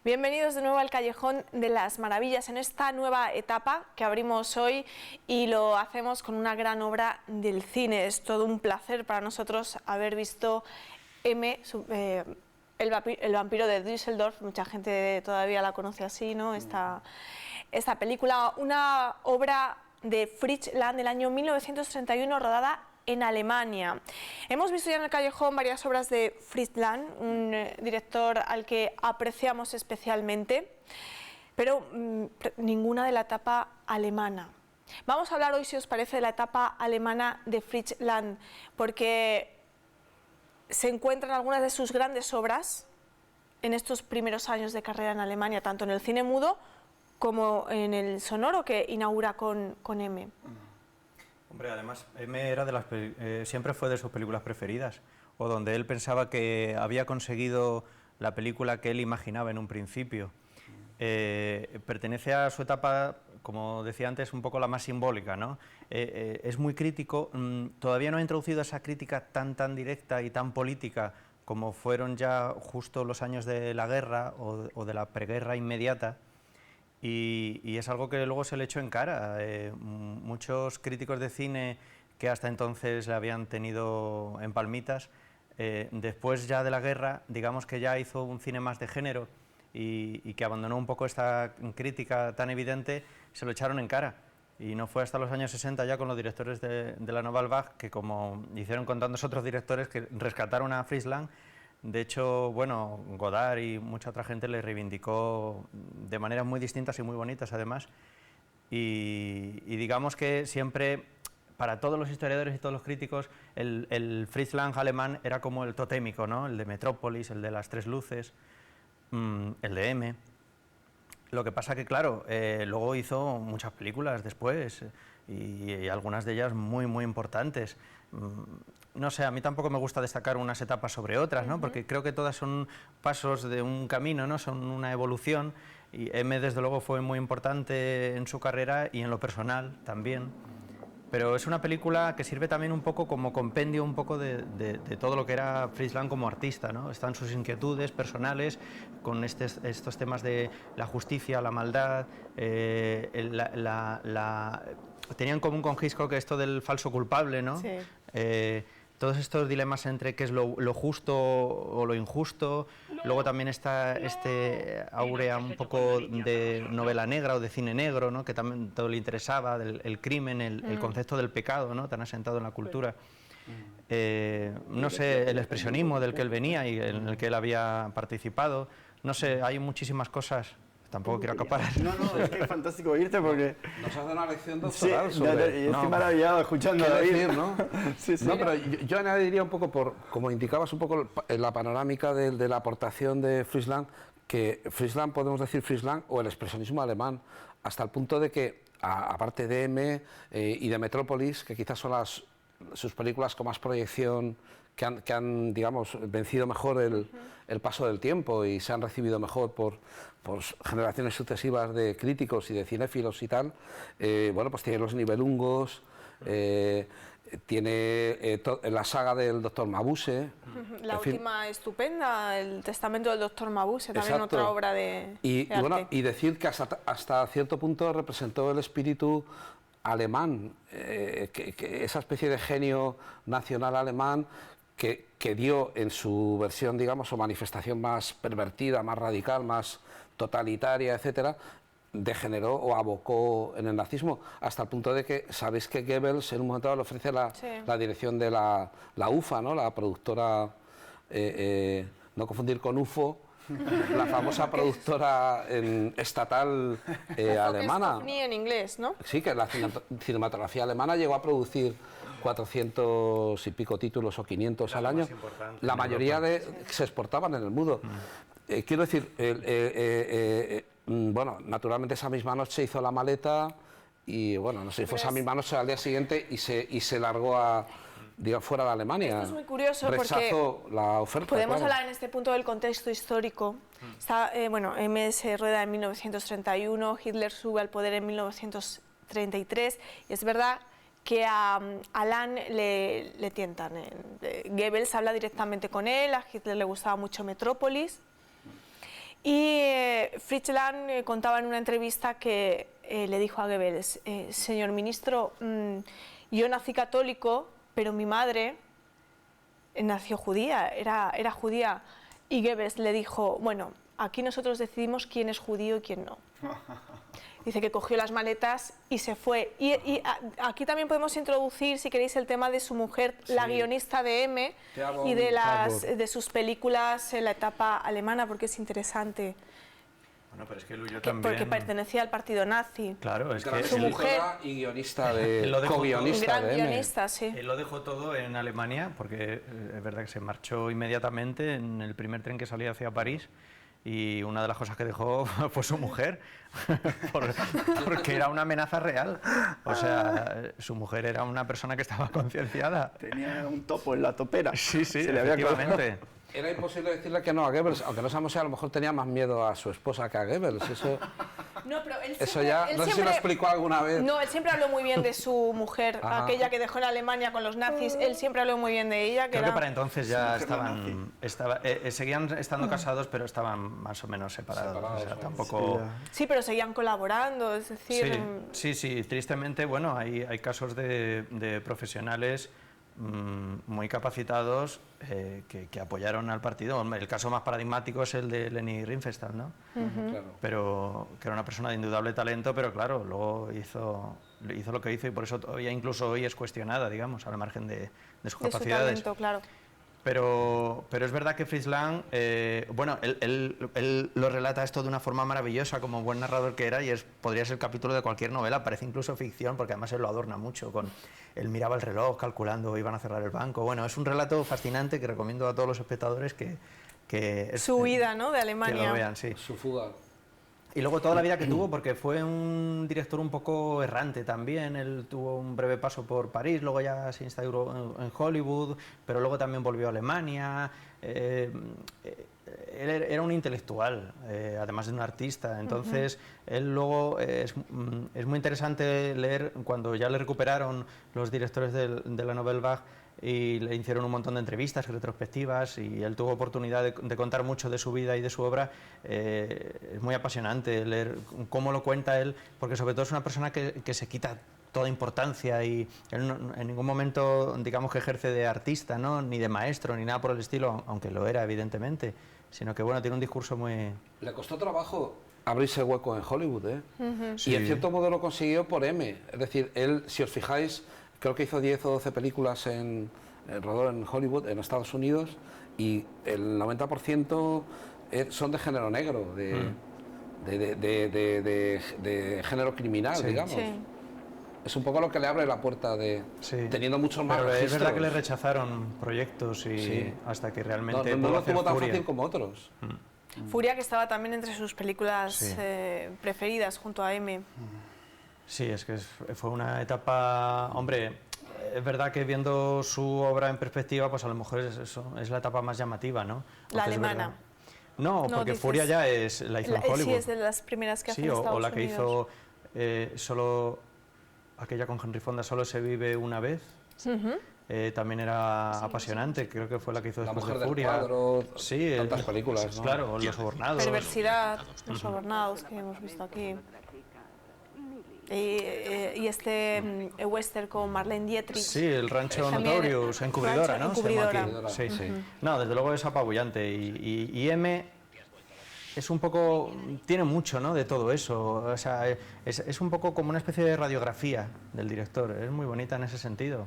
Bienvenidos de nuevo al Callejón de las Maravillas en esta nueva etapa que abrimos hoy y lo hacemos con una gran obra del cine. Es todo un placer para nosotros haber visto M, el vampiro de Düsseldorf. Mucha gente todavía la conoce así, ¿no? Esta película, una obra de Fritz Lang del año 1931 rodada en Alemania. Hemos visto ya en el Callejón varias obras de Fritz Lang, un director al que apreciamos especialmente, pero ninguna de la etapa alemana. Vamos a hablar hoy, si os parece, de la etapa alemana de Fritz Lang, porque se encuentran algunas de sus grandes obras en estos primeros años de carrera en Alemania, tanto en el cine mudo como en el sonoro que inaugura con M. Hombre, además, M era siempre fue de sus películas preferidas, o donde él pensaba que había conseguido la película que él imaginaba en un principio. Pertenece a su etapa, como decía antes, un poco la más simbólica, ¿no? Es muy crítico, todavía no ha introducido esa crítica tan directa y tan política como fueron ya justo los años de la guerra o de la preguerra inmediata. Y es algo que luego se le echó en cara. Muchos críticos de cine que hasta entonces le habían tenido en palmitas, después ya de la guerra, digamos que ya hizo un cine más de género y que abandonó un poco esta crítica tan evidente, se lo echaron en cara. Y no fue hasta los años 60 ya con los directores de la Nouvelle Vague, que como hicieron con tantos otros directores, que rescataron a Fritz Lang. De hecho, bueno, Godard y mucha otra gente le reivindicó de maneras muy distintas y muy bonitas además, y digamos que siempre, para todos los historiadores y todos los críticos, el Fritz Lang alemán era como el totémico, ¿no? El de Metrópolis, el de las tres luces, el de M. Lo que pasa que, claro, luego hizo muchas películas después y algunas de ellas muy importantes. No sé, a mí tampoco me gusta destacar unas etapas sobre otras, ¿no? Porque creo que todas son pasos de un camino, ¿no? Son una evolución, y M desde luego fue muy importante en su carrera y en lo personal también. Pero es una película que sirve también un poco como compendio un poco de todo lo que era Fritz Lang como artista, ¿no? Están sus inquietudes personales con estos temas de la justicia, la maldad, tenían como un con Hitchcock esto del falso culpable, ¿no? Sí. Todos estos dilemas entre qué es lo justo o lo injusto. Luego también está este áurea un poco de novela negra o de cine negro, ¿no? Que también todo le interesaba, el crimen, el concepto del pecado, ¿no? Tan asentado en la cultura. No sé, el expresionismo del que él venía y en el que él había participado. No sé, hay muchísimas cosas. Tampoco quiero acaparar. No, es que es fantástico oírte porque... Nos has dado una lección doctoral sí, sobre... estoy maravillado escuchando a David, decir, ¿no? Sí. No, pero yo añadiría un poco, como indicabas un poco la panorámica de la aportación de Fritz Lang, que Fritz Lang, podemos decir Fritz Lang o el expresionismo alemán, hasta el punto de que, aparte de M y de Metrópolis, que quizás son sus películas con más proyección, que han digamos, vencido mejor el paso del tiempo y se han recibido mejor por generaciones sucesivas de críticos y de cinéfilos y tal, bueno, pues tiene Los Nibelungos, tiene la saga del Dr. Mabuse. La última estupenda, El Testamento del Dr. Mabuse, también Exacto. otra obra de arte. Bueno, y decir que hasta cierto punto representó el espíritu alemán, que esa especie de genio nacional alemán que dio en su versión, digamos, o manifestación más pervertida, más radical, más totalitaria, etcétera, degeneró o abocó en el nazismo, hasta el punto de que sabéis que Goebbels en un momento dado le ofrece la dirección de la UFA, ¿no? La productora, no confundir con UFO, la famosa productora estatal alemana. Ni en inglés, ¿no? Sí, que la cinematografía alemana llegó a producir 400 y pico títulos o 500 al año. La mayoría se exportaban en el mudo. Quiero decir, bueno, naturalmente esa misma noche hizo la maleta y, bueno, no sé si fue esa misma noche al día siguiente y se largó digamos, fuera de Alemania. Esto es muy curioso Rechazó porque la oferta. podemos claro. hablar en este punto del contexto histórico. Está, bueno, M se rueda en 1931, Hitler sube al poder en 1933 y es verdad que a Lang le tientan. Goebbels habla directamente con él, a Hitler le gustaba mucho Metrópolis Y Fritz Lang contaba en una entrevista que le dijo a Goebbels, señor ministro, yo nací católico, pero mi madre nació judía, era judía. Y Goebbels le dijo, bueno, aquí nosotros decidimos quién es judío y quién no. Dice que cogió las maletas y se fue. Y aquí también podemos introducir, si queréis, el tema de su mujer, la guionista de M, y de sus películas en la etapa alemana, porque es interesante. Bueno, pero es que él huyó también. Porque pertenecía al partido nazi. Claro, es Gran que su mujer y guionista un co-guionista gran de M. guionista, sí. él lo dejó todo en Alemania, porque es verdad que se marchó inmediatamente en el primer tren que salía hacia París. Y una de las cosas que dejó fue su mujer, porque era una amenaza real. O sea, su mujer era una persona que estaba concienciada. Tenía un topo en la topera. Sí, sí, Se le había efectivamente. Era imposible decirle que no a Goebbels, aunque no sabemos si a lo mejor tenía más miedo a su esposa que a Goebbels. No, pero él Eso siempre- ya, él no sé si lo siempre- explicó alguna vez. No, él siempre habló muy bien de su mujer, Ajá. aquella que dejó en Alemania con los nazis. Él siempre habló muy bien de ella. Creo era... que para entonces ya mujer seguían estando casados, pero estaban más o menos separados. O sea, tampoco... Sí, pero seguían colaborando, es decir... Sí, tristemente, bueno, hay casos de profesionales muy capacitados que apoyaron al partido. El caso más paradigmático es el de Leni Riefenstahl, ¿no? Claro. Pero que era una persona de indudable talento, pero claro, luego hizo lo que hizo y por eso todavía incluso hoy es cuestionada, digamos, al margen de sus de su capacidades. talento, claro. Pero es verdad que Fritz Lang, bueno, él lo relata esto de una forma maravillosa, como buen narrador que era, y podría ser el capítulo de cualquier novela, parece incluso ficción, porque además él lo adorna mucho, él miraba el reloj calculando, iban a cerrar el banco. Bueno, es un relato fascinante que recomiendo a todos los espectadores que Su huida, ¿no?, de que Alemania. lo vean, sí. Su fuga. Y luego toda la vida que tuvo, porque fue un director un poco errante también. Él tuvo un breve paso por París, luego ya se instauró en Hollywood, pero luego también volvió a Alemania. Él era un intelectual, además de un artista. Entonces, él luego es muy interesante leer cuando ya le recuperaron los directores de la Nouvelle Vague y le hicieron un montón de entrevistas, retrospectivas, y él tuvo oportunidad de contar mucho de su vida y de su obra. Es muy apasionante leer cómo lo cuenta él, porque sobre todo es una persona que se quita toda importancia y él en ningún momento, digamos, que ejerce de artista, ¿no?, ni de maestro, ni nada por el estilo, aunque lo era, evidentemente, sino que, bueno, tiene un discurso muy... Le costó trabajo abrirse hueco en Hollywood, ¿eh? Sí. Y en cierto modo lo consiguió por M. Es decir, él, si os fijáis, creo que hizo 10 o 12 películas rodó en Hollywood, en Estados Unidos, y el 90% son de género negro, de género criminal, digamos. Sí. Es un poco lo que le abre la puerta teniendo muchos más Pero es registros. verdad que le rechazaron proyectos y Sí. hasta que No realmente lo pudo hacer tuvo tan Furia. fácil como otros. Furia, que estaba también entre sus películas Sí. preferidas, junto a M. Sí, es que fue una etapa... Hombre, es verdad que viendo su obra en perspectiva, pues a lo mejor es la etapa más llamativa, ¿no? La Aunque es alemana. verdad. No, No, porque dices- Furia ya la hizo en Hollywood. Sí, es de las primeras que hace Sí, en o Estados la que Unidos. hizo solo... Aquella con Henry Fonda, Solo se vive una vez. También era apasionante, creo que fue la que hizo La después mujer de del Furia. cuadro, Sí, tantas películas, ¿no? Claro, Los Sobornados. Perversidad, Los Sobornados, que hemos visto aquí. Y este western con Marlene Dietrich. Sí, el Rancho También- Notorious, Encubridora, Rancho ¿no? Se llama aquí. Encubridora. Sí. Sí. No, desde luego es apabullante. Y M es un poco, tiene mucho, ¿no?, de todo eso. O sea, es un poco como una especie de radiografía del director. Es muy bonita en ese sentido.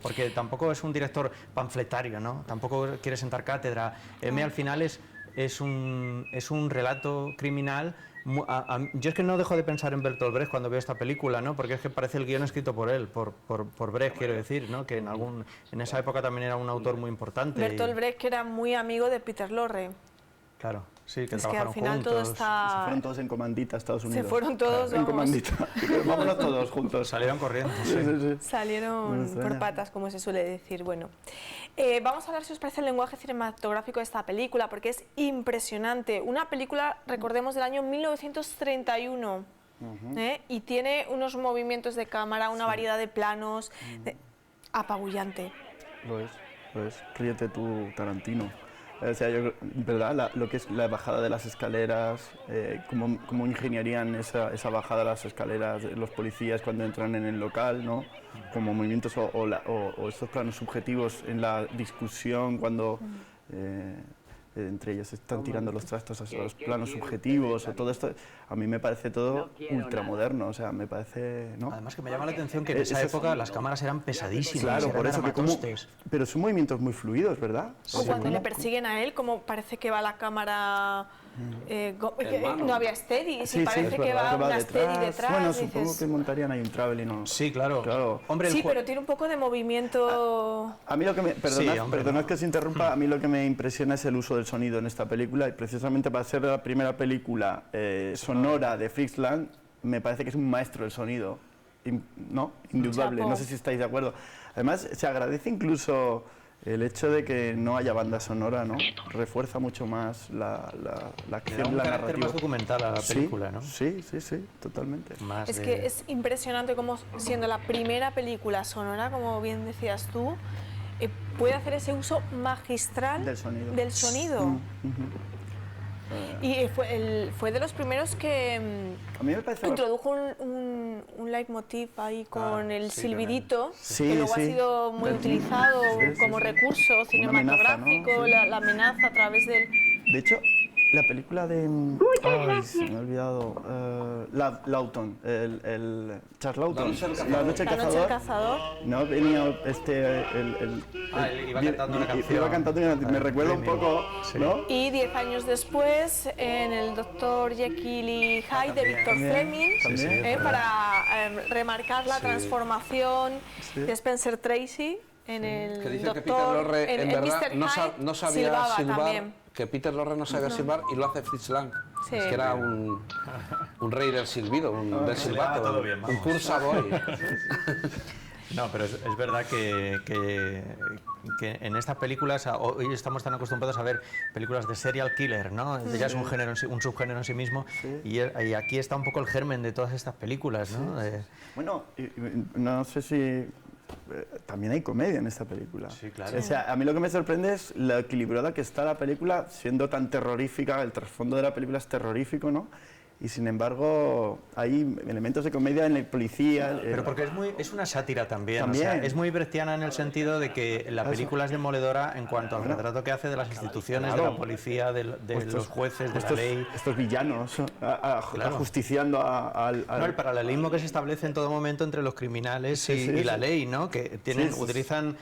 Porque tampoco es un director panfletario, ¿no? Tampoco quiere sentar cátedra. M al final es un relato criminal. Yo es que no dejo de pensar en Bertolt Brecht cuando veo esta película, ¿no? Porque es que parece el guión escrito por él, por Brecht, quiero decir, ¿no? Que en esa época también era un autor muy importante. Bertolt Brecht, que era muy amigo de Peter Lorre. Claro, sí, que Es que al trabajaron final todo juntos. Se está... fueron todos en comandita a Estados Se Unidos. fueron todos, En vamos, comandita. Vámonos todos juntos. Salieron corriendo, sí. Sí, sí, sí. salieron Me extraña. por patas, como se suele decir. Bueno, vamos a hablar, si os parece, el lenguaje cinematográfico de esta película, porque es impresionante. Una película, recordemos, del año 1931, y tiene unos movimientos de cámara, una variedad de planos, apabullante. Lo es. Ríete tú, Tarantino. O sea, ¿verdad? Lo que es la bajada de las escaleras, cómo ingenierían esa bajada de las escaleras los policías cuando entran en el local, ¿no? Como movimientos o estos planos subjetivos en la discusión cuando entre ellos están tirando los trastos a los planos subjetivos o todo esto. A mí me parece todo ultramoderno, o sea, me parece, ¿no? Además que me llama la atención que en esa época las cámaras eran pesadísimas, claro, por eso que pero son movimientos muy fluidos, ¿verdad? O cuando le persiguen a él, como parece que va la cámara, no había steady, sí, parece que va una steady detrás. Bueno, supongo que montarían ahí un traveling, ¿no? Sí, claro. Hombre, sí, pero tiene un poco de movimiento. A mí lo que me, perdonad que os interrumpa, a mí lo que me impresiona es el uso del sonido en esta película, y precisamente para ser la primera película sonora de Fritz Lang, me parece que es un maestro del sonido, ¿no? Indudable, Chapo. no sé si estáis de acuerdo. Además, se agradece incluso el hecho de que no haya banda sonora, ¿no? Refuerza mucho más la acción, un la carácter narrativa. más documental a la película, ¿no? Sí, totalmente. Es que es impresionante cómo, siendo la primera película sonora, como bien decías tú, puede hacer ese uso magistral del sonido. Y fue de los primeros que a mí me parece introdujo un leitmotiv ahí con el silbidito, sí, que luego ha sido muy utilizado como recurso cinematográfico, amenaza, ¿no? la amenaza a través del... De hecho, la película de... Ay, se me ha olvidado. Lawton, Charles Lawton. La Noche del Cazador. No, venía él iba cantando una canción. Iba cantando una canción. Me recuerda un poco, sí. ¿no? Y 10 años después, en el Dr. Jekyll y Hyde de Victor Fleming, para remarcar la transformación de Spencer Tracy en el Que dice doctor, que Peter Lorre en verdad Mr. Hyde, no sabía silbaba silbar, también. que Peter Lorre no sabía silbar y lo hace Fritz Lang. Sí. Es que era un rey del silbido, del silbato, todo bien, un cursa boy. No, pero es verdad que en estas películas, hoy estamos tan acostumbrados a ver películas de serial killer, ¿no? Ya es un género, un subgénero en sí mismo, y aquí está un poco el germen de todas estas películas, ¿no? Bueno, no sé si... también hay comedia en esta película. Sí, claro. O sea, a mí lo que me sorprende es lo equilibrada que está la película, siendo tan terrorífica, el trasfondo de la película es terrorífico, ¿no? Y sin embargo hay elementos de comedia en la policía. Pero porque es una sátira también. O sea, es muy brechtiana en el sentido de que la película es demoledora en cuanto al retrato que hace de las instituciones, de la policía, de los jueces, de la ley. Estos villanos ajusticiando al... No, el paralelismo que se establece en todo momento entre los criminales y la ley, ¿no? Que utilizan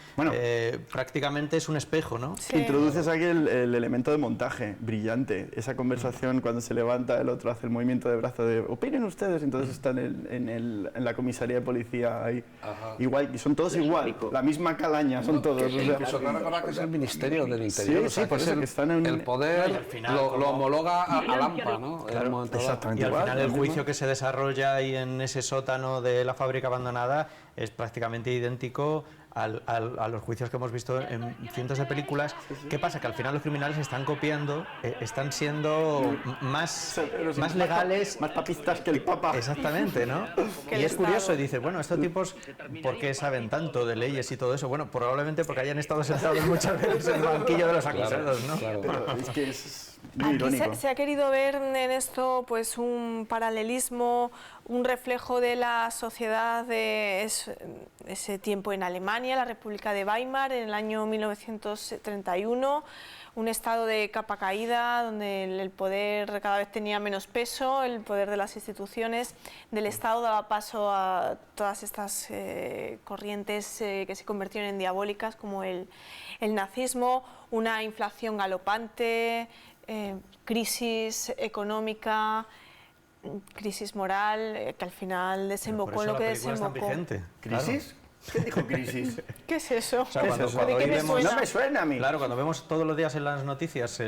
prácticamente es un espejo, ¿no? Sí. Introduces aquí el elemento de montaje brillante, esa conversación cuando se levanta el otro hace el movimiento de brazo de opinen ustedes, entonces están en la comisaría de policía ahí. Igual, y son todos igual, la misma calaña, son todos. Incluso no recordar que es el Ministerio del Interior, sí, por eso que están en el poder lo homologa a Lampa, ¿no? Claro, exactamente. Y al final el juicio que se desarrolla ahí en ese sótano de la fábrica abandonada es prácticamente idéntico a los juicios que hemos visto en cientos de películas. ¿Qué pasa? Que al final los criminales están copiando, están siendo más legales, más papistas que el Papa. Exactamente, ¿no? Y es curioso, y dices, bueno, estos tipos, ¿por qué saben tanto de leyes y todo eso? Bueno, probablemente porque hayan estado sentados muchas veces en el banquillo de los acusados, ¿no? Claro. Pero es que es muy Aquí irónico. se ha querido ver en esto pues un paralelismo, un reflejo de la sociedad de ese tiempo en Alemania, la República de Weimar, en el año 1931, un estado de capa caída donde el poder cada vez tenía menos peso, el poder de las instituciones del Estado daba paso a todas estas corrientes que se convirtieron en diabólicas, como el nazismo, una inflación galopante, crisis económica, crisis moral, que al final desembocó en lo que desembocó. ¿Crisis? ¿Qué dijo crisis? ¿Qué es eso? O sea, ¿Qué es eso? ¿De qué me suena? No me suena a mí. Claro, cuando vemos todos los días en las noticias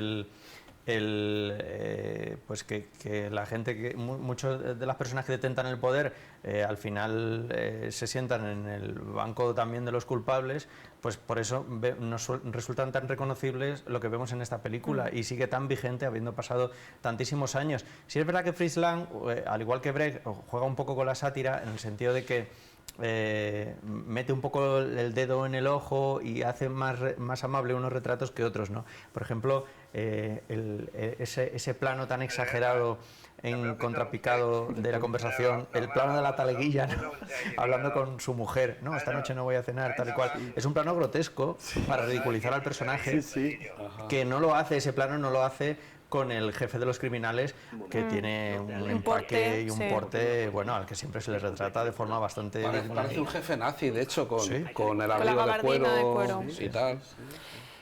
pues que la gente, muchas de las personas que detentan el poder al final se sientan en el banco también de los culpables, pues por eso nos resultan tan reconocibles lo que vemos en esta película y sigue tan vigente habiendo pasado tantísimos años. Sí es verdad que Fritz Lang, al igual que Brecht, juega un poco con la sátira en el sentido de que mete un poco el dedo en el ojo y hace más amable unos retratos que otros, ¿no? Por ejemplo, ese plano tan exagerado en contrapicado de la conversación, el plano de la taleguilla, ¿no? Hablando con su mujer, no, esta noche no voy a cenar, tal y cual. Es un plano grotesco para ridiculizar al personaje, que no lo hace, ese plano no lo hace con el jefe de los criminales, que tiene un empaque y un porte, bueno, al que siempre se le retrata de forma bastante... Parece un jefe nazi, de hecho, con el la abrigo de gabardina de cuero y tal.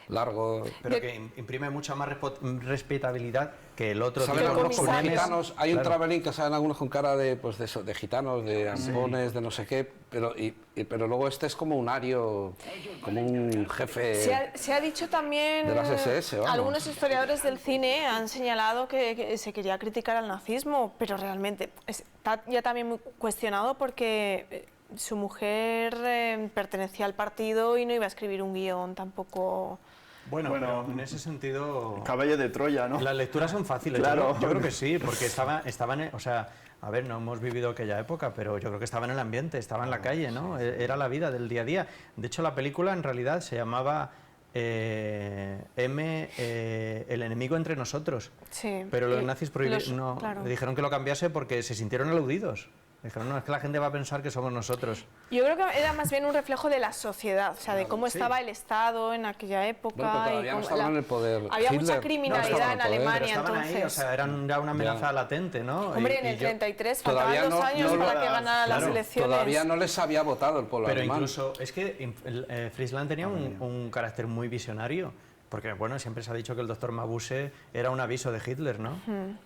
Largo. Pero que imprime mucha más respetabilidad que el otro. ¿Saben algunos con gitanos? Hay un claro. travelín que salen algunos con cara de, pues de gitanos, de ampones, de no sé qué, pero luego este es como un ario, como un jefe. Se ha dicho también, de las SS, vamos. Algunos historiadores del cine han señalado que se quería criticar al nazismo, pero realmente está ya también muy cuestionado porque su mujer pertenecía al partido y no iba a escribir un guión tampoco. Bueno, pero en ese sentido... Caballo de Troya, ¿no? Las lecturas son fáciles, Claro. yo creo que sí, porque estaban, o sea, a ver, no hemos vivido aquella época, pero yo creo que estaba en el ambiente, estaba en la calle, ¿no? Era la vida del día a día. De hecho, la película en realidad se llamaba El enemigo entre nosotros. Sí. Pero los nazis claro. dijeron que lo cambiase porque se sintieron aludidos. Dijeron, no, es que la gente va a pensar que somos nosotros. Yo creo que era más bien un reflejo de la sociedad, o sea, de cómo estaba el Estado en aquella época. Bueno, pero todavía no estaban en el poder. Había Hitler mucha no criminalidad estaba en el poder. Alemania, Pero estaban entonces. ahí, o sea, eran ya una amenaza latente, ¿no? Hombre, en el 33 faltaban todavía 2 años para que ganara las claro, elecciones. Todavía no les había votado el pueblo Pero alemán. incluso, es que Friesland tenía un carácter muy visionario, porque bueno, siempre se ha dicho que el doctor Mabuse era un aviso de Hitler, ¿no?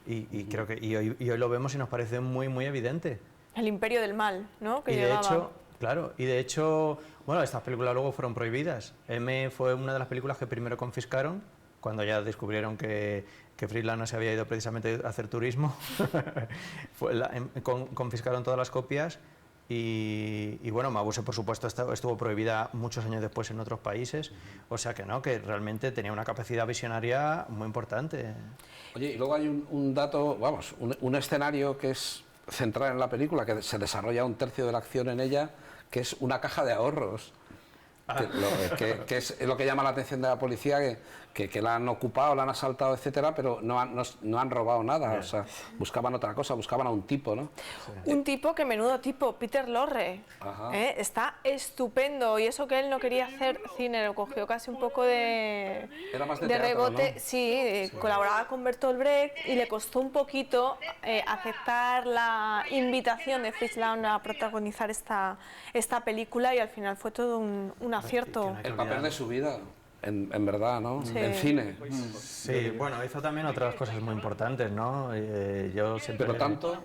Y creo que hoy lo vemos y nos parece muy, muy evidente. El imperio del mal, ¿no? Que Y de llevaba. hecho, claro, bueno, estas películas luego fueron prohibidas. M fue una de las películas que primero confiscaron, cuando ya descubrieron que Friesland no se había ido precisamente a hacer turismo. Confiscaron todas las copias y bueno, Mabuse por supuesto estuvo prohibida muchos años después en otros países, o sea que no, que realmente tenía una capacidad visionaria muy importante. Oye, y luego hay un dato, vamos, un escenario que es central en la película, que se desarrolla un tercio de la acción en ella, que es una caja de ahorros. Que es lo que llama la atención de la policía, que la han ocupado, la han asaltado, etcétera, pero no han robado nada, o sea, buscaban otra cosa, buscaban a un tipo, ¿no? Sí. Un tipo que menudo tipo, Peter Lorre, está estupendo, y eso que él no quería hacer cine, lo cogió casi un poco de teatro, rebote, ¿no? Sí, colaboraba con Bertolt Brecht y le costó un poquito aceptar la invitación de Friesland a protagonizar esta película, y al final fue todo un acierto. El papel de su vida, en verdad, ¿no? Sí. En cine. Sí, bueno, hizo también otras cosas muy importantes, ¿no? Yo siempre... Pero tanto...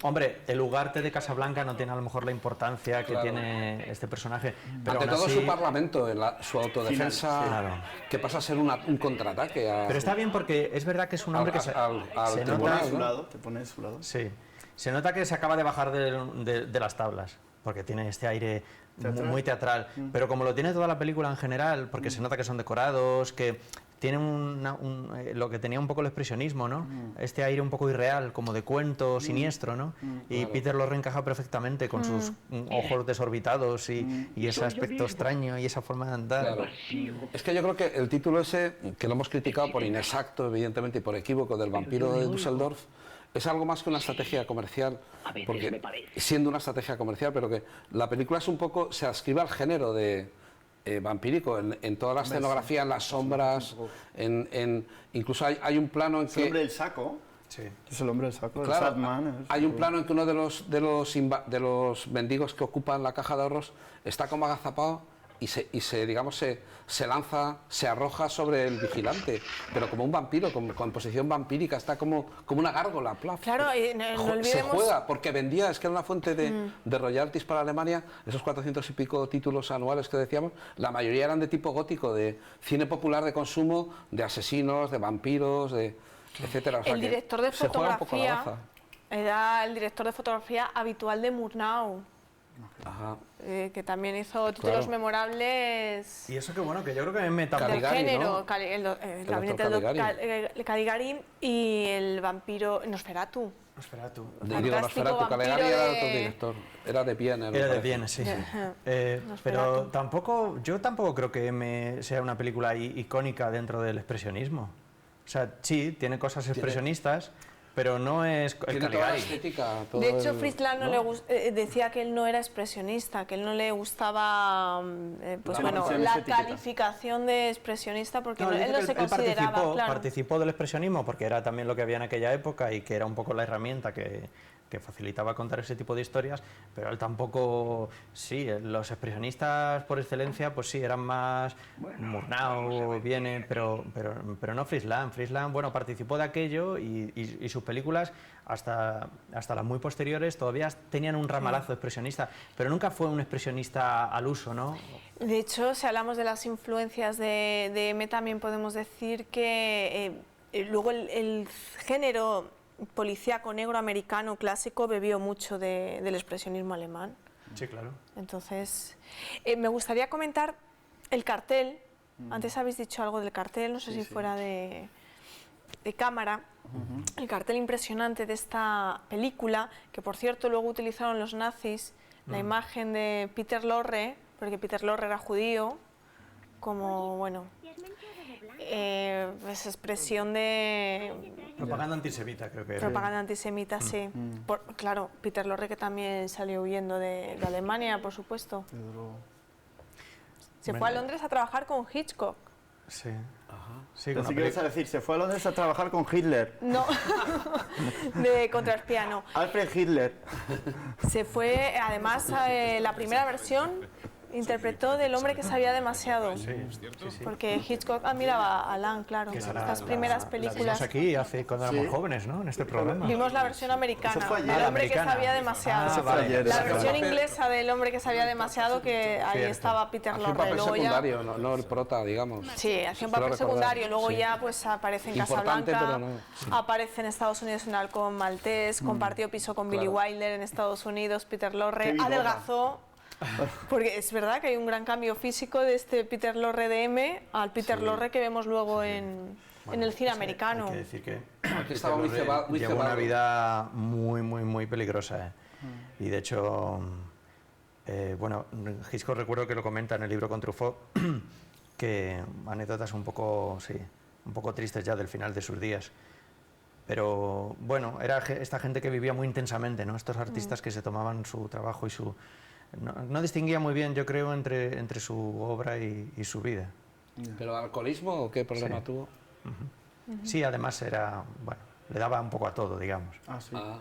Hombre, el Ugarte de Casablanca no tiene a lo mejor la importancia que tiene este personaje. Pero ante aún todo así, su parlamento, su autodefensa, claro. que pasa a ser un contraataque. Pero está bien porque es verdad que es un hombre que se nota... Te pone a su lado. Sí, se nota que se acaba de bajar de las tablas, porque tiene este aire muy teatral, pero como lo tiene toda la película en general, porque se nota que son decorados, que tiene lo que tenía un poco el expresionismo, ¿no? Este aire un poco irreal, como de cuento siniestro, ¿no? Y claro. Peter Lorre encaja perfectamente con sus ojos desorbitados y ese aspecto extraño y esa forma de andar. Claro. Es que yo creo que el título ese, que lo hemos criticado por inexacto, evidentemente, y por equívoco, del vampiro de Düsseldorf, es algo más que una estrategia comercial, porque siendo una estrategia comercial, pero que la película es un poco, se adscribe al género de vampírico, en toda la escenografía, en las sombras, incluso hay un plano en que... El hombre del saco. Sí. Es el hombre del saco, claro, el Sadman. Hay un plano en que uno de los mendigos que ocupan la caja de ahorros está como agazapado y se lanza, se arroja sobre el vigilante, pero como un vampiro, con posición vampírica, está como una gárgola. Plaf. Claro, y no olvidemos... Se juega, porque vendía, es que era una fuente de royalties para Alemania, esos 400 y pico títulos anuales que decíamos, la mayoría eran de tipo gótico, de cine popular de consumo, de asesinos, de vampiros, etcétera. O sea, el director de fotografía era el director de fotografía habitual de Murnau. Ajá. Que también hizo títulos Claro. memorables Y eso que bueno, que yo creo que me del Caligari, género, ¿no? el gabinete del doctor Caligari y el vampiro Nosferatu. Espera tú. Digo, Nosferatu, vampiro Caligari era otro de- director, era de Viena. me Era de parece. Viena, sí. Ajá. Pero Nosferatu. tampoco, yo tampoco creo que sea una película icónica dentro del expresionismo. O sea, sí, tiene cosas expresionistas, pero no es el Tiene toda la Caligari. estética. todo De hecho, el- Fritz Lang decía que él no era expresionista, que él no le gustaba pues La bueno, definición la estética. calificación de expresionista porque No, él dice no que se él consideraba, claro. participó del expresionismo porque era también lo que había en aquella época y que era un poco la herramienta que facilitaba contar ese tipo de historias, pero él tampoco, sí, los expresionistas por excelencia, pues sí, eran más Murnau, viene, pero no Fritz Lang. Fritz Lang, bueno, participó de aquello y sus películas, hasta las muy posteriores, todavía tenían un ramalazo expresionista, pero nunca fue un expresionista al uso, ¿no? De hecho, si hablamos de las influencias de M, también podemos decir que luego el género policíaco negro americano clásico bebió mucho del expresionismo alemán. Sí, claro. Entonces, me gustaría comentar el cartel. Antes habéis dicho algo del cartel, no sé si fuera de cámara. El cartel impresionante de esta película, que por cierto luego utilizaron los nazis, la imagen de Peter Lorre, porque Peter Lorre era judío, como, bueno, pues expresión de Propaganda antisemita, creo que era. propaganda antisemita, sí. Claro, Peter Lorre, que también salió huyendo de Alemania, por supuesto. Se fue a Londres a trabajar con Hitchcock. Sí. Sí, con Pensé una que ibas a decir, se fue a Londres a trabajar con Hitler. No, de contraespía, no. Alfred Hitler. Se fue, además, la primera versión interpretó del hombre que sabía demasiado. Porque Hitchcock admiraba a Lang, claro. Estas primeras La películas. vimos aquí cuando éramos jóvenes, ¿no? En este programa. Vimos la versión americana, Eso fue ayer. del Ah, hombre que americana. sabía demasiado. Ah, vale. ayer, La esa versión fue. inglesa del hombre que sabía demasiado, que ahí Cierto. estaba Peter Hacía un Lorre. papel Luego ya, secundario, no el prota, digamos. sí, hacía un Creo papel recordar, secundario. Luego sí. ya pues aparece en Importante, Casablanca, pero no. aparece en Estados Unidos en Halcón Maltés, compartió piso con Billy Claro. Wilder en Estados Unidos. Peter Qué Lorre bigota. adelgazó. Porque es verdad que hay un gran cambio físico de este Peter Lorre de M al Peter Lorre que vemos luego en el cine americano. Hay que decir que Aquí estaba muy Lorre muy llevó una cebado. vida muy peligrosa. Y de hecho, bueno, Hitchcock recuerdo que lo comenta en el libro con Truffaut, que anécdotas un poco tristes ya del final de sus días. Pero bueno, era esta gente que vivía muy intensamente, ¿no? Estos artistas que se tomaban su trabajo y su... No distinguía muy bien, yo creo, entre su obra y su vida. ¿Pero alcoholismo o qué problema Sí. tuvo? Sí, además era, bueno, le daba un poco a todo, digamos. Ah, sí. Ah.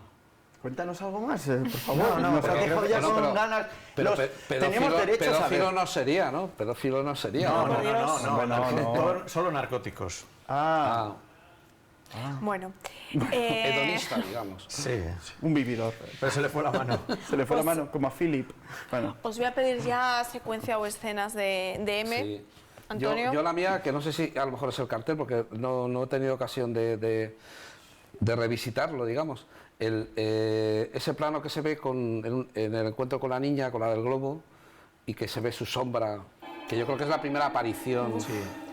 Cuéntanos algo más, por favor. No, Nos porque has dejado ya Bueno, con ganas. Pero Teníamos derecho a pedófilo saber. no sería, ¿no? Pedófilo no sería. No, por Dios. Bueno, no. Solo narcóticos. Ah, Bueno, Hedonista, digamos. Sí, un vividor. pero se le fue la mano. Se le fue la mano, como a Philip. Bueno, os voy a pedir ya secuencia o escenas de M. Sí. Antonio. Yo la mía, que no sé si a lo mejor es el cartel, porque no he tenido ocasión de revisitarlo, digamos. Ese plano que se ve en el encuentro con la niña, con la del globo, y que se ve su sombra, que yo creo que es la primera aparición.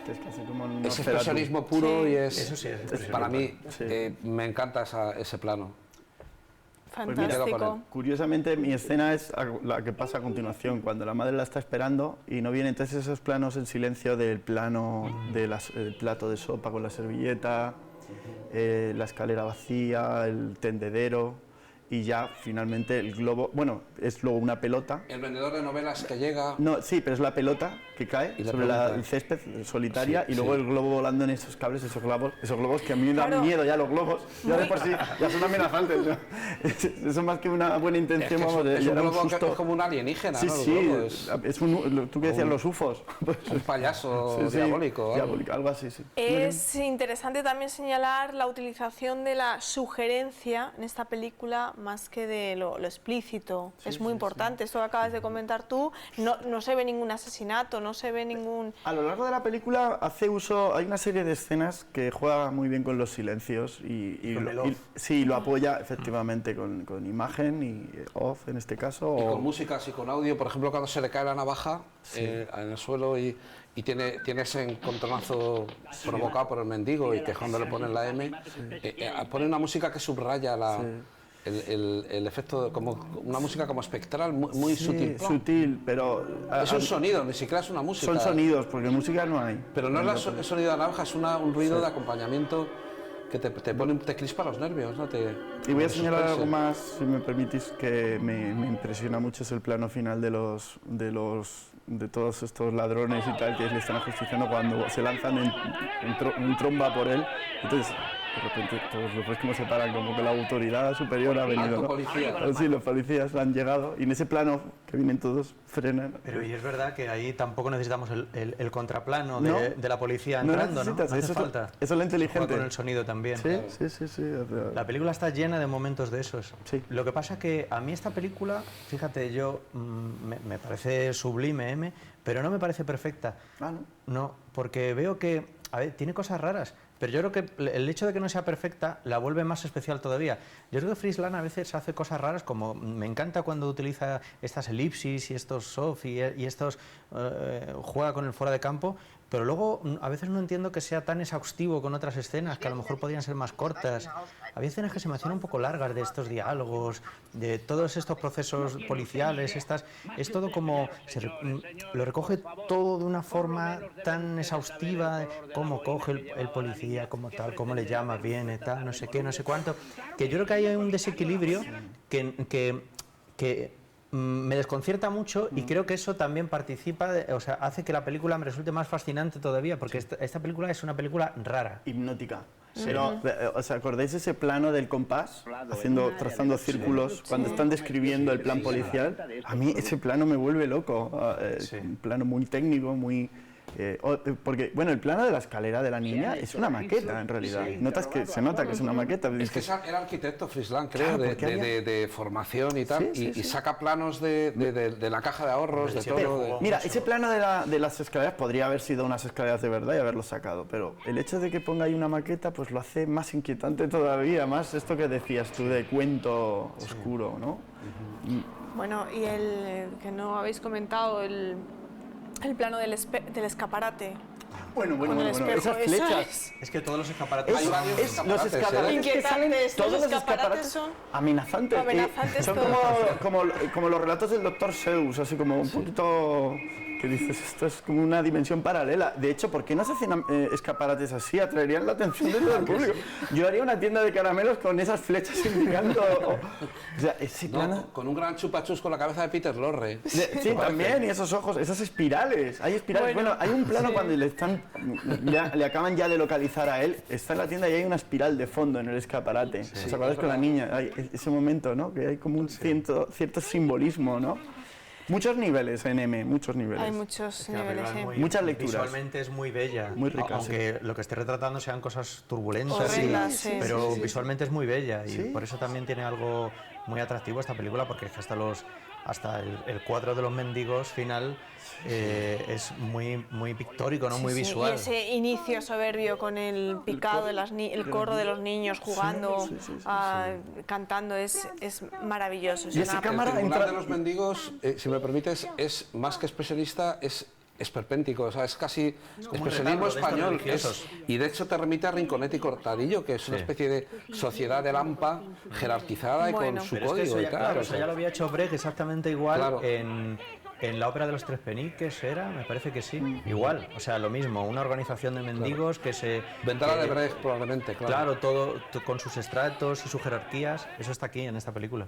que es casi como un Es Nosferatu. expresionismo puro y Eso sí, es expresionismo. para mí Sí. me encanta ese plano. Fantástico. Curiosamente, mi escena es la que pasa a continuación, cuando la madre la está esperando y no viene entonces esos planos en silencio del plano del plato de sopa con la servilleta, la escalera vacía, el tendedero y ya finalmente el globo, bueno, es luego una pelota. El vendedor de novelas que llega... No, sí, pero es la pelota que cae Y la sobre pelota. el césped solitaria Sí, y luego sí. el globo volando en esos cables, esos globos que a mí me dan Claro. miedo ya los globos, ya de por sí, ya son amenazantes. ¿no? Eso más que una buena Es intención, que vamos, es ya un era un globo que susto. es como un alienígena, Sí, ¿no? El sí, globo es tú que decías los UFOs. Pues, un payaso sí, sí, diabólico. ¿vale? diabólico, algo así, sí. Es interesante también señalar la utilización de la sugerencia en esta película más que de lo explícito. Es muy importante, esto que acabas de comentar tú, no se ve ningún asesinato, no se ve ningún... A lo largo de la película hace uso, hay una serie de escenas que juega muy bien con los silencios y sí, lo apoya efectivamente con imagen y off en este caso. Y con música, así con audio, por ejemplo, cuando se le cae la navaja en el suelo y tiene ese encontronazo provocado por el mendigo y que cuando le ponen la M, pone una música que subraya el efecto, como una música como espectral, muy sutil. Sutil, pero... Es un sonido, ni siquiera es una música. Son sonidos, porque música no hay. Pero no es el sonido de la navaja, es un ruido de acompañamiento que te crispa los nervios, ¿no? Y voy a señalar algo más, si me permitís, que me impresiona mucho, es el plano final de todos estos ladrones y tal que le están ajusticiando cuando se lanzan en tromba por él. Entonces, de repente todos los ves como se paran, como que la autoridad superior ha venido, ¿no? Policía. Sí, los policías han llegado y en ese plano que vienen todos frenan. Pero y es verdad que ahí tampoco necesitamos el contraplano No, de la policía no entrando, ¿no? No necesitas, hace falta. eso es lo inteligente. Juega con el sonido también. Sí. La película está llena de momentos de esos. Sí. Lo que pasa que a mí esta película, fíjate, me parece sublime, pero no me parece perfecta. Ah, ¿no? No, porque veo que, a ver, tiene cosas raras, pero yo creo que el hecho de que no sea perfecta la vuelve más especial todavía. Yo creo que Fritz Lang a veces hace cosas raras, como me encanta cuando utiliza estas elipsis y estos soft y estos juega con el fuera de campo, pero luego a veces no entiendo que sea tan exhaustivo con otras escenas, que a lo mejor podrían ser más cortas. Había escenas que se me hacían un poco largas de estos diálogos, de todos estos procesos policiales, es todo como, lo recoge todo de una forma tan exhaustiva, cómo coge el policía, como tal, cómo le llama, viene, tal, no sé qué, no sé cuánto, que yo creo que hay un desequilibrio que me desconcierta mucho y creo que eso también participa, o sea, hace que la película me resulte más fascinante todavía, porque esta película es una película rara. Hipnótica. Pero, ¿os acordáis ese plano del compás? Trazando círculos, cuando están describiendo el plan policial. A mí ese plano me vuelve loco. Un plano muy técnico, muy... porque, bueno, el plano de la escalera de la niña es una maqueta, en realidad. Se nota que es una maqueta. Es que era arquitecto Fritz Lang, creo, Claro, de formación y tal, y saca planos de la caja de ahorros, de todo. Mira, ese plano de las escaleras podría haber sido unas escaleras de verdad y haberlo sacado, pero el hecho de que ponga ahí una maqueta pues lo hace más inquietante todavía, más esto que decías tú de cuento oscuro, ¿no? Bueno, y el que no habéis comentado, el plano del escaparate. Bueno, espejo, esas eso flechas. Es que todos los escaparates... Hay varios Los escaparates, escaparates que salen, Inquietantes, todos los los escaparates escaparates son amenazantes. amenazantes Son todos. como los relatos del Dr. Seuss, así como un poquito... que dices, esto es como una dimensión paralela. De hecho, ¿por qué no se hacen escaparates así? Atraerían la atención de todo el público. Yo haría una tienda de caramelos con esas flechas indicando... O sea, ese plano... con un gran chupachus con la cabeza de Peter Lorre. Sí, también, y esos ojos, esas espirales. Hay espirales. Bueno, hay un plano cuando le acaban ya de localizar a él, está en la tienda y hay una espiral de fondo en el escaparate. ¿Os acordáis con la niña? Hay ese momento, ¿no? Que hay como un cierto simbolismo, ¿no? Muchos niveles en M, muchos niveles. Hay muchos niveles, sí. Muchas lecturas. Visualmente es muy bella, muy rica, aunque lo que esté retratando sean cosas turbulentas, horrendas, sí, pero visualmente es muy bella y por eso también tiene algo muy atractivo esta película, porque es que hasta el cuadro de los mendigos final es muy pictórico, ¿no? Muy visual. Y ese inicio soberbio con el picado, el coro de los niños jugando, cantando, es maravilloso. Y esa cámara El Tribunal de los Mendigos, si me permites, es más que expresionista, es esperpéntico, o sea, es casi expresionismo español. Y de hecho te remite a Rinconete y Cortadillo, que es una especie de sociedad de Lampa jerarquizada y con su código y tal. Claro, eso ya lo había hecho Brecht exactamente igual en la ópera de los Tres Peniques, me parece que sí, igual, o sea, lo mismo, una organización de mendigos que se... Ventana de Brecht, probablemente, claro. Todo con sus estratos y sus jerarquías, eso está aquí en esta película.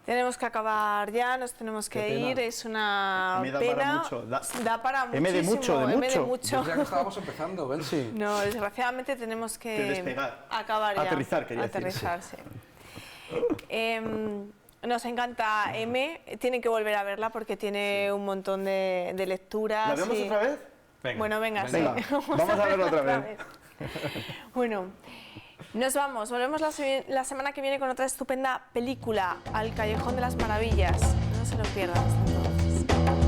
Tenemos que acabar ya, nos tenemos que ir, es una pena. Da para muchísimo. M de mucho. Ya que estábamos empezando, Bensi. No, desgraciadamente tenemos que despegar. Acabar ya. Aterrizar, quería decir. Aterrizarse. Nos encanta M, tienen que volver a verla porque tiene un montón de lecturas. ¿La vemos otra vez? Venga. Bueno, venga, sí. Vamos a verla otra vez. Bueno, nos vamos. Volvemos la semana que viene con otra estupenda película, Al Callejón de las Maravillas. No se lo pierdan. Hasta entonces.